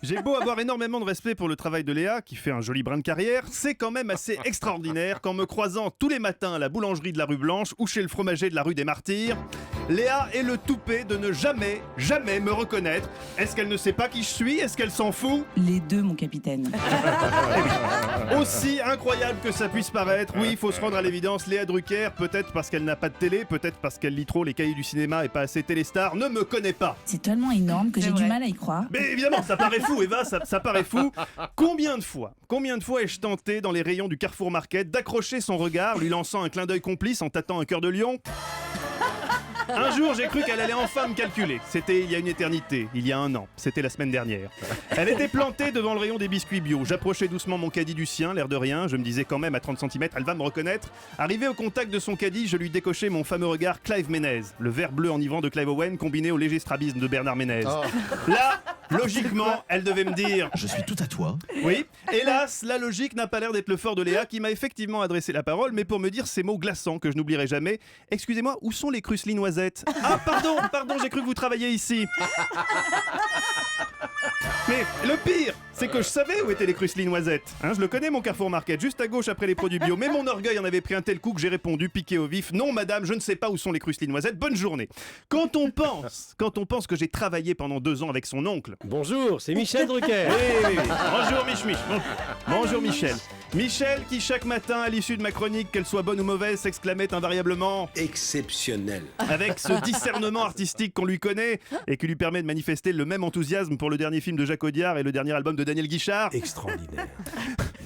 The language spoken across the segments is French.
J'ai beau avoir énormément de respect pour le travail de Léa, qui fait un joli brin de carrière, c'est quand même assez extraordinaire qu'en me croisant tous les matins à la boulangerie de la rue Blanche ou chez le fromager de la rue des Martyrs, Léa ait le toupet de ne jamais me reconnaître. Est-ce qu'elle ne sait pas qui je suis? Est-ce qu'elle s'en fout? Les deux, mon capitaine. Aussi incroyable que ça puisse paraître, oui, il faut se rendre à l'évidence, Léa Drucker, peut-être parce qu'elle n'a pas de télé, peut-être parce qu'elle lit trop les cahiers du cinéma et pas assez Téléstar, ne me connaît pas. C'est tellement énorme que j'ai du mal à y croire. Mais évidemment, ça paraît fou, Eva, ça paraît fou. Combien de fois ai-je tenté dans les rayons du Carrefour Market d'accrocher son regard, lui lançant un clin d'œil complice en tâtant un cœur de lion? Un jour, j'ai cru qu'elle allait enfin me calculer. C'était il y a une éternité, il y a un an. C'était la semaine dernière. Elle était plantée devant le rayon des biscuits bio. J'approchais doucement mon caddie du sien, l'air de rien. Je me disais quand même à 30 cm, elle va me reconnaître. Arrivé au contact de son caddie, je lui décochais mon fameux regard Clive Ménez. Le vert bleu enivrant de Clive Owen combiné au léger strabisme de Bernard Ménez. Là, logiquement, elle devait me dire « Je suis tout à toi ». Oui, hélas, la logique n'a pas l'air d'être le fort de Léa qui m'a effectivement adressé la parole, mais pour me dire ces mots glaçants que je n'oublierai jamais. Excusez-moi, où sont les Krusli noisettes? Ah, pardon, j'ai cru que vous travailliez ici. Mais le pire, c'est que je savais où étaient les Krusli noisettes. Je le connais, mon Carrefour Market, juste à gauche après les produits bio. Mais mon orgueil en avait pris un tel coup que j'ai répondu, piqué au vif: non, madame, je ne sais pas où sont les Krusli noisettes. Bonne journée. Quand on pense que j'ai travaillé pendant 2 ans avec son oncle. Bonjour, c'est Michel Drucker. Oui. Bonjour, Bonjour, Michel. Michel qui, chaque matin, à l'issue de ma chronique, qu'elle soit bonne ou mauvaise, s'exclamait invariablement « exceptionnel ». Avec ce discernement artistique qu'on lui connaît et qui lui permet de manifester le même enthousiasme pour le dernier film de Jacques Audiard et le dernier album de Daniel Guichard. Extraordinaire.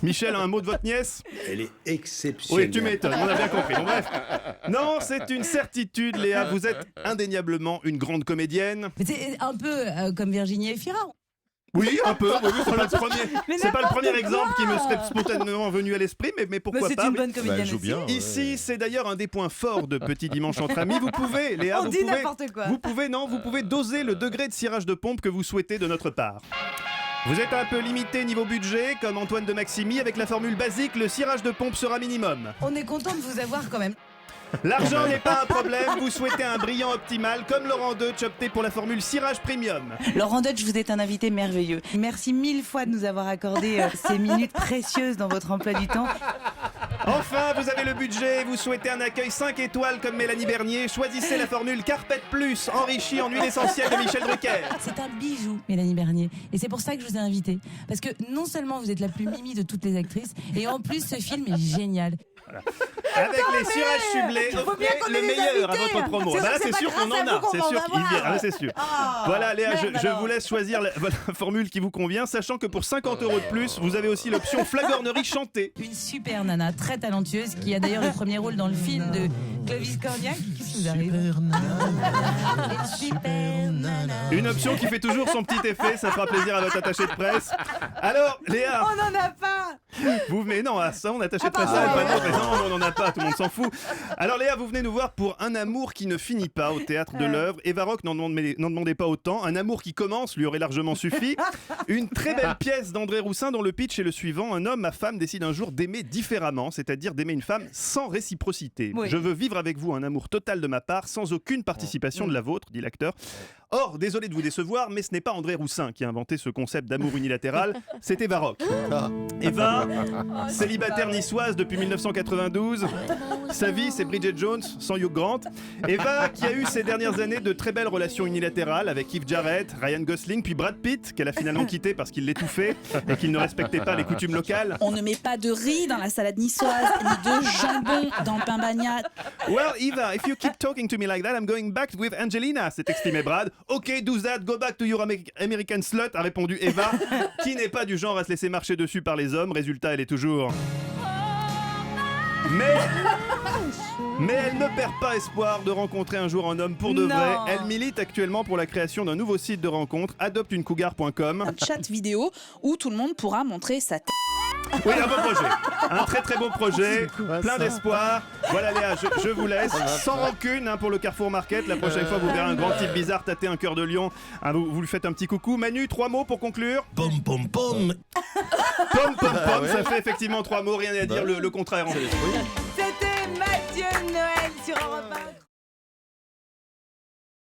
Michel, un mot de votre nièce? Elle est exceptionnelle. Oui, tu m'étonnes, on a bien compris. Bon, bref. Non, c'est une certitude, Léa, vous êtes indéniablement une grande comédienne. C'est un peu comme Virginie Efira. Oui, un peu. Oui, c'est pas le premier exemple qui me serait spontanément venu à l'esprit, mais pourquoi c'est pas. une bonne comédienne elle joue aussi. bien. Ici, c'est d'ailleurs un des points forts de Petit Dimanche entre amis. Vous pouvez, Léa, On dit n'importe quoi. vous pouvez doser le degré de cirage de pompe que vous souhaitez de notre part. Vous êtes un peu limité niveau budget, comme Antoine de Maximi, avec la formule basique, le cirage de pompe sera minimum. On est content de vous avoir quand même. L'argent n'est pas un problème, vous souhaitez un brillant optimal, comme Laurent Deutsch opté pour la formule cirage premium. Laurent Deutsch, vous êtes un invité merveilleux. Merci 1000 fois de nous avoir accordé ces minutes précieuses dans votre emploi du temps. Enfin, vous avez le budget, vous souhaitez un accueil 5 étoiles comme Mélanie Bernier, choisissez la formule Carpet Plus, enrichie en huile essentielle de Michel Drucker. C'est un bijou, Mélanie Bernier. Et c'est pour ça que je vous ai invité. Parce que non seulement vous êtes la plus mimi de toutes les actrices, et en plus ce film est génial. Avec les cirages sublés, offrez le meilleur à votre promo. C'est Bah là, vrai, c'est sûr qu'on en a. C'est sûr qu'il vient. Ah, c'est sûr. Voilà, Léa, je vous laisse choisir la formule qui vous convient, sachant que pour 50 € de plus, vous avez aussi l'option flagornerie chantée. Une super nana, très talentueuse, qui a d'ailleurs le premier rôle dans le film de Clovis Cornillac. Qu'est-ce qui vous arrive? Super nana. Une option qui fait toujours son petit effet, ça fera plaisir à votre attaché de presse. Alors, Léa, On n'en a pas. mais non, à ça, on attaché de presse, pardon. pas d'autre. Non, on n'en a pas, tout le monde s'en fout. Alors Léa, vous venez nous voir pour Un amour qui ne finit pas au théâtre de l'œuvre. Eva Rock, n'en demandez pas autant. Un amour qui commence lui aurait largement suffi. Une très belle pièce d'André Roussin dont le pitch est le suivant: un homme, ma femme, décide un jour d'aimer différemment, c'est-à-dire d'aimer une femme sans réciprocité. Oui. Je veux vivre avec vous un amour total de ma part, sans aucune participation de la vôtre, dit l'acteur. Or, désolé de vous décevoir, mais ce n'est pas André Roussin qui a inventé ce concept d'amour unilatéral, c'est Eva Rock. Eva, célibataire niçoise depuis 1992, sa vie c'est Bridget Jones sans Hugh Grant. Eva qui a eu ces dernières années de très belles relations unilatérales avec Keith Jarrett, Ryan Gosling, puis Brad Pitt, qu'elle a finalement quitté parce qu'il l'étouffait et qu'il ne respectait pas les coutumes locales. On ne met pas de riz dans la salade niçoise, ni de jambon dans le pain bagnat. Well, Eva, if you keep talking to me like that, I'm going back with Angelina, s'est exprimé Brad. Ok, do that, go back to your American slut, a répondu Eva, qui n'est pas du genre à se laisser marcher dessus par les hommes. Résultat, elle est toujours... Mais elle ne perd pas espoir de rencontrer un jour un homme pour de vrai. Elle milite actuellement pour la création d'un nouveau site de rencontre, adopteuneCougar.com. Un chat vidéo où tout le monde pourra montrer sa tête. Oui, un beau projet. Un très très beau projet, plein d'espoir. Voilà Léa, je vous laisse. Sans rancune pour le Carrefour Market. La prochaine fois, vous verrez un grand type bizarre tâter un cœur de lion. Vous lui faites un petit coucou. Manu, 3 mots pour conclure. Pom pom pom. Pom pom pom, ça fait effectivement 3 mots, rien à dire, le contraire. C'était Mathieu Noël sur Europe 1.